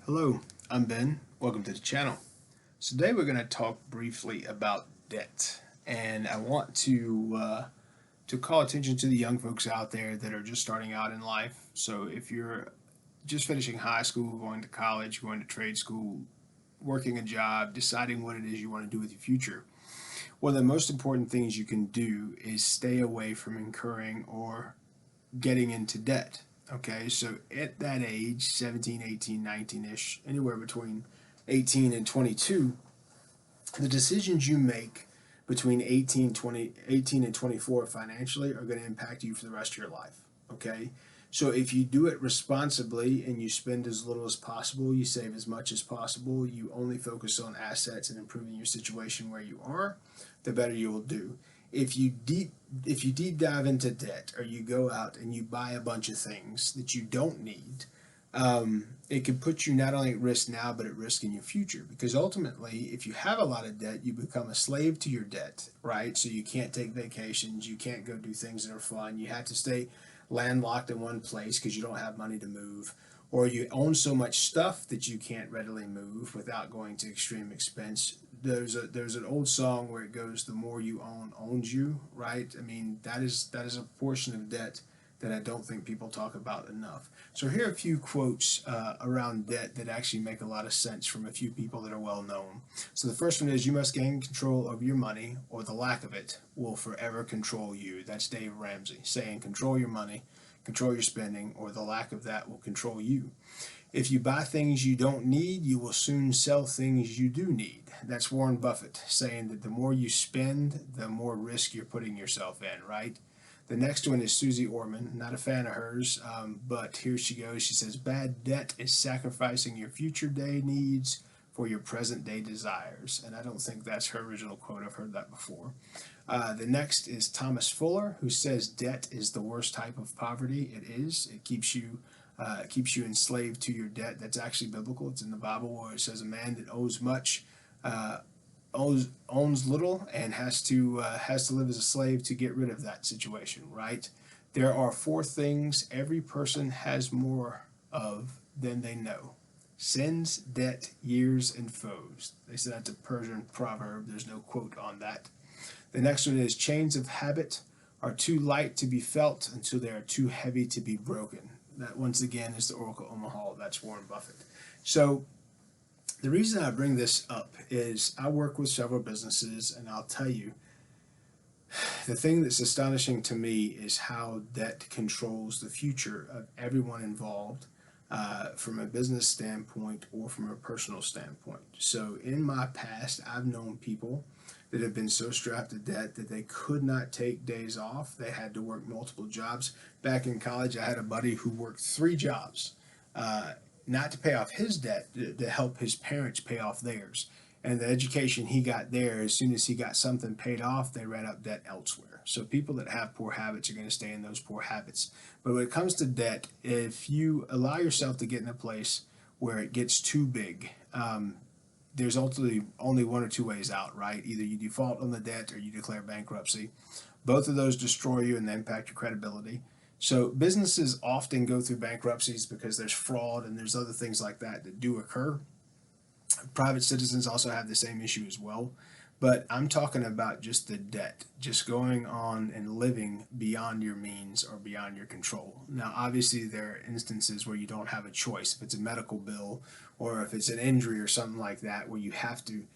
Hello, I'm Ben. Welcome to the channel. So today we're going to talk briefly about debt, and I want to call attention to the young folks out there that are just starting out in life. So if you're just finishing high school, going to college, going to trade school, working a job, deciding what it is you want to do with your future, one of the most important things you can do is stay away from incurring or getting into debt. Okay, so at that age, 17, 18, 19-ish, anywhere between 18 and 22, the decisions you make between 18 and 24 financially are going to impact you for the rest of your life. Okay, so if you do it responsibly and you spend as little as possible, you save as much as possible, you only focus on assets and improving your situation where you are, the better you will do. If you deep dive into debt, or you go out and you buy a bunch of things that you don't need, it can put you not only at risk now but at risk in your future, because ultimately if you have a lot of debt, you become a slave to your debt, right? So you can't take vacations, you can't go do things that are fun, you have to stay landlocked in one place because you don't have money to move, or you own so much stuff that you can't readily move without going to extreme expense. There's an old song where it goes, "The more you own owns you," right? I mean, that is a portion of debt that I don't think people talk about enough. So here are a few quotes around debt that actually make a lot of sense from a few people that are well known. So the first one is, "You must gain control of your money, or the lack of it will forever control you." That's Dave Ramsey saying, control your money, control your spending, or the lack of that will control you. "If you buy things you don't need, you will soon sell things you do need." That's Warren Buffett saying that the more you spend, the more risk you're putting yourself in, right? The next one is Susie Orman. Not a fan of hers, but here she goes. She says, "Bad debt is sacrificing your future day needs for your present day desires." And I don't think that's her original quote. I've heard that before. The next is Thomas Fuller, who says debt is the worst type of poverty. It is. It keeps you enslaved to your debt. That's actually biblical. It's in the Bible where it says a man that owes much uh, owns little and has to live as a slave to get rid of that situation, right? There are four things every person has more of than they know: sins, debt, years, and foes. They said that's a Persian proverb. There's no quote on that. The next one is, "Chains of habit are too light to be felt until they are too heavy to be broken." That, once again, is the Oracle Omaha. That's Warren Buffett. So the reason I bring this up is I work with several businesses, and I'll tell you, the thing that's astonishing to me is how debt controls the future of everyone involved, from a business standpoint or from a personal standpoint. So in my past, I've known people that have been so strapped to debt that they could not take days off. They had to work multiple jobs. Back in college, I had a buddy who worked 3 jobs, not to pay off his debt, to help his parents pay off theirs. And the education he got there, as soon as he got something paid off, they ran up debt elsewhere. So people that have poor habits are going to stay in those poor habits. But when it comes to debt, if you allow yourself to get in a place where it gets too big, there's ultimately only one or two ways out, right? Either you default on the debt or you declare bankruptcy. Both of those destroy you and they impact your credibility. So businesses often go through bankruptcies because there's fraud and there's other things like that that do occur. Private citizens also have the same issue as well. But I'm talking about just the debt, just going on and living beyond your means or beyond your control. Now, obviously, there are instances where you don't have a choice. If it's a medical bill or if it's an injury or something like that, where you have to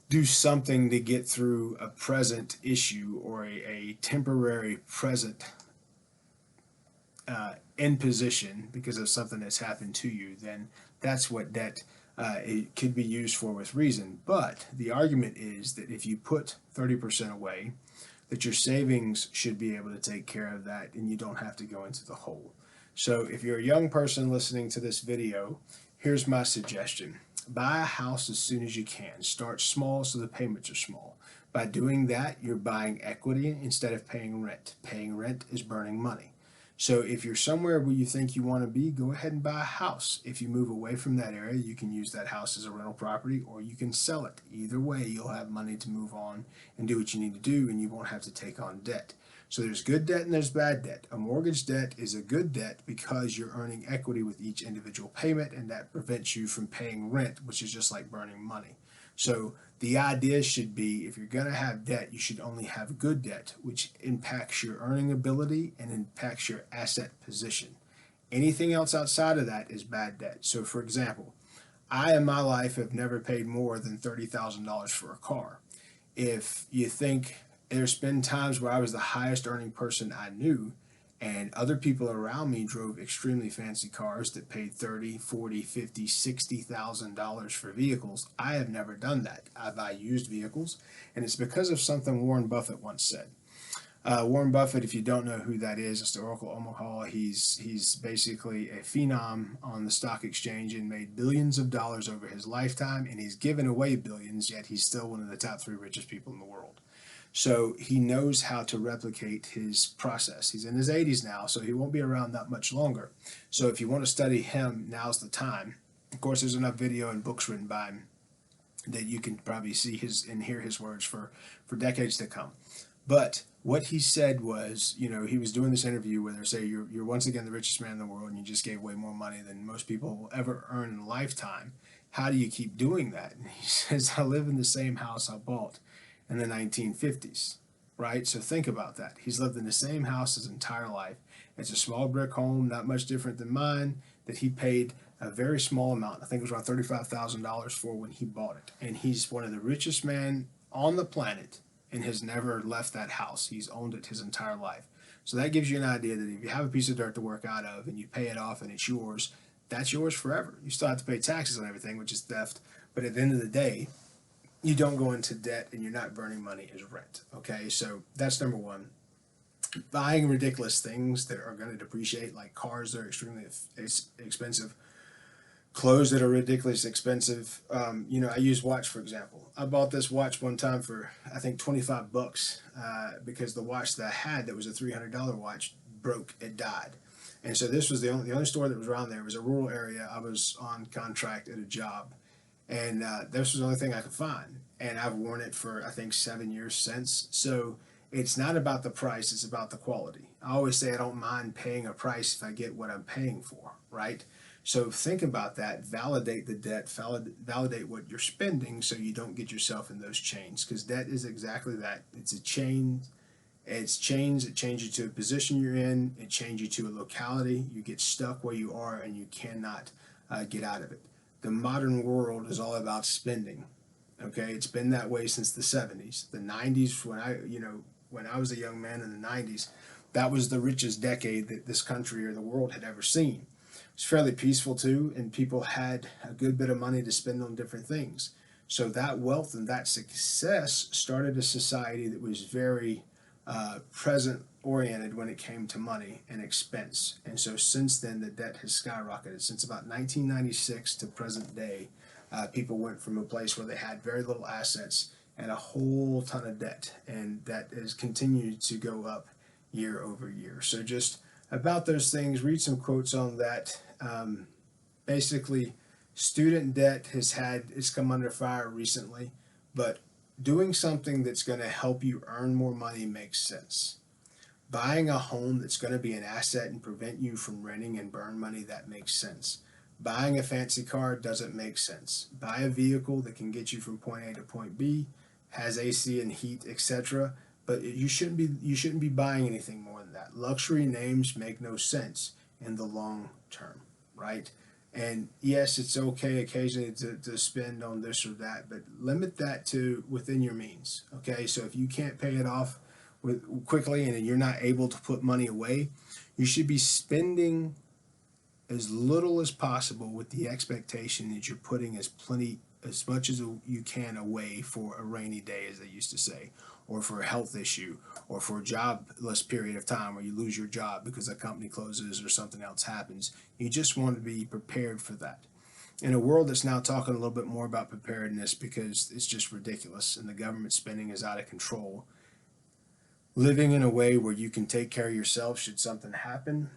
do something to get through a present issue or a temporary present imposition because of something that's happened to you, then that's what debt it could be used for with reason. But the argument is that if you put 30% away, that your savings should be able to take care of that and you don't have to go into the hole. So if you're a young person listening to this video, here's my suggestion. Buy a house as soon as you can. Start small so the payments are small. By doing that, you're buying equity instead of paying rent. Paying rent is burning money. So if you're somewhere where you think you want to be, go ahead and buy a house. If you move away from that area, you can use that house as a rental property or you can sell it. Either way, you'll have money to move on and do what you need to do and you won't have to take on debt. So there's good debt and there's bad debt. A mortgage debt is a good debt because you're earning equity with each individual payment, and that prevents you from paying rent, which is just like burning money. So the idea should be, if you're going to have debt, you should only have good debt, which impacts your earning ability and impacts your asset position. Anything else outside of that is bad debt. So for example, I in my life have never paid more than $30,000 for a car. If you think, there's been times where I was the highest earning person I knew, and other people around me drove extremely fancy cars that paid 30, 40, 50, $60,000 for vehicles. I have never done that. I buy used vehicles, and it's because of something Warren Buffett once said. Warren Buffett, if you don't know who that is, it's the Oracle Omaha. He's basically a phenom on the stock exchange and made billions of dollars over his lifetime, and he's given away billions, yet he's still one of the top 3 richest people in the world. So he knows how to replicate his process. He's in his 80s now, so he won't be around that much longer. So if you want to study him, now's the time. Of course, there's enough video and books written by him that you can probably see his and hear his words for decades to come. But what he said was, he was doing this interview where they say you're once again the richest man in the world, and you just gave away more money than most people will ever earn in a lifetime. How do you keep doing that? And he says, I live in the same house I bought in the 1950s, right? So think about that. He's lived in the same house his entire life. It's a small brick home, not much different than mine, that he paid a very small amount. I think it was around $35,000 for when he bought it. And he's one of the richest men on the planet and has never left that house. He's owned it his entire life. So that gives you an idea that if you have a piece of dirt to work out of and you pay it off and it's yours, that's yours forever. You still have to pay taxes on everything, which is theft. But at the end of the day, you don't go into debt and you're not burning money as rent. Okay, so that's number one. Buying ridiculous things that are going to depreciate, like cars that are extremely expensive, clothes that are ridiculously expensive. I use watch, for example. I bought this watch one time for, I think, $25 because the watch that I had, that was a $300 watch, broke. It died. And so this was the only store that was around there. It was a rural area. I was on contract at a job, and this was the only thing I could find. And I've worn it for, I think, 7 years since. So it's not about the price, it's about the quality. I always say I don't mind paying a price if I get what I'm paying for, right? So think about that, validate the debt, validate what you're spending so you don't get yourself in those chains, because debt is exactly that. It's a chain. It's chains. It changes you to a position you're in. It changes you to a locality. You get stuck where you are and you cannot get out of it. The modern world is all about spending. Okay, it's been that way since the 70s. The 90s, when I was a young man in the 90s, that was the richest decade that this country or the world had ever seen. It's fairly peaceful too, and people had a good bit of money to spend on different things. So that wealth and that success started a society that was very present oriented when it came to money and expense. And so since then, the debt has skyrocketed. Since about 1996 to present day, people went from a place where they had very little assets and a whole ton of debt, and that has continued to go up year over year. So just about those things, read some quotes on that. Basically, student debt has come under fire recently, but doing something that's going to help you earn more money makes sense. Buying a home that's going to be an asset and prevent you from renting and burn money, that makes sense. Buying a fancy car doesn't make sense. Buy a vehicle that can get you from point A to point B, has AC and heat, etc. But you shouldn't be buying anything more than that. Luxury names make no sense in the long term, right? And yes, it's okay occasionally to spend on this or that, but limit that to within your means. Okay, so if you can't pay it off quickly and you're not able to put money away, you should be spending as little as possible with the expectation that you're putting as much as you can away for a rainy day, as they used to say, or for a health issue, or for a jobless period of time where you lose your job because a company closes or something else happens. You just want to be prepared for that. In a world that's now talking a little bit more about preparedness because it's just ridiculous and the government spending is out of control, living in a way where you can take care of yourself should something happen,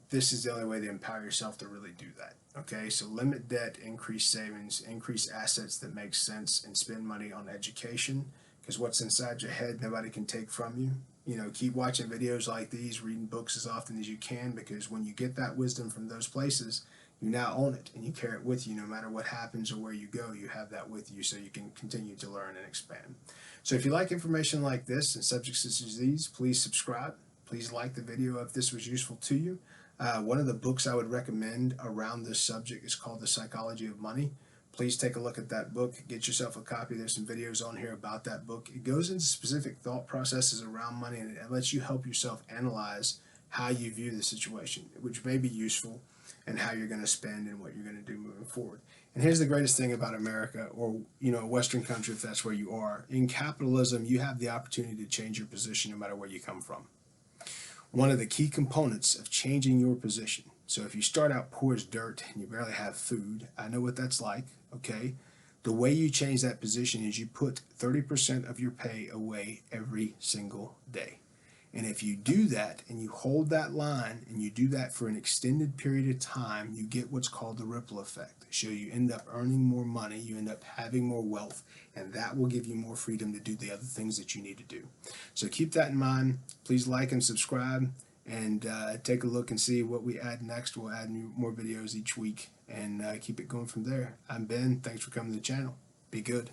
this is the only way to empower yourself to really do that. Okay, so limit debt, increase savings, increase assets that make sense, and spend money on education, because what's inside your head nobody can take from you. keep watching videos like these, reading books as often as you can, because when you get that wisdom from those places, you now own it and you carry it with you no matter what happens or where you go. You have that with you so you can continue to learn and expand. So if you like information like this and subjects such as these, please subscribe. Please like the video if this was useful to you. One of the books I would recommend around this subject is called The Psychology of Money. Please take a look at that book. Get yourself a copy. There's some videos on here about that book. It goes into specific thought processes around money, and it lets you help yourself analyze how you view the situation, which may be useful, and how you're going to spend and what you're going to do moving forward. And here's the greatest thing about America, or a Western country, if that's where you are. In capitalism, you have the opportunity to change your position no matter where you come from. One of the key components of changing your position. So if you start out poor as dirt and you barely have food, I know what that's like, okay? The way you change that position is you put 30% of your pay away every single day. And if you do that and you hold that line and you do that for an extended period of time, you get what's called the ripple effect. So you end up earning more money, you end up having more wealth, and that will give you more freedom to do the other things that you need to do. So keep that in mind. Please like and subscribe, and take a look and see what we add next. We'll add more videos each week and keep it going from there. I'm Ben. Thanks for coming to the channel. Be good.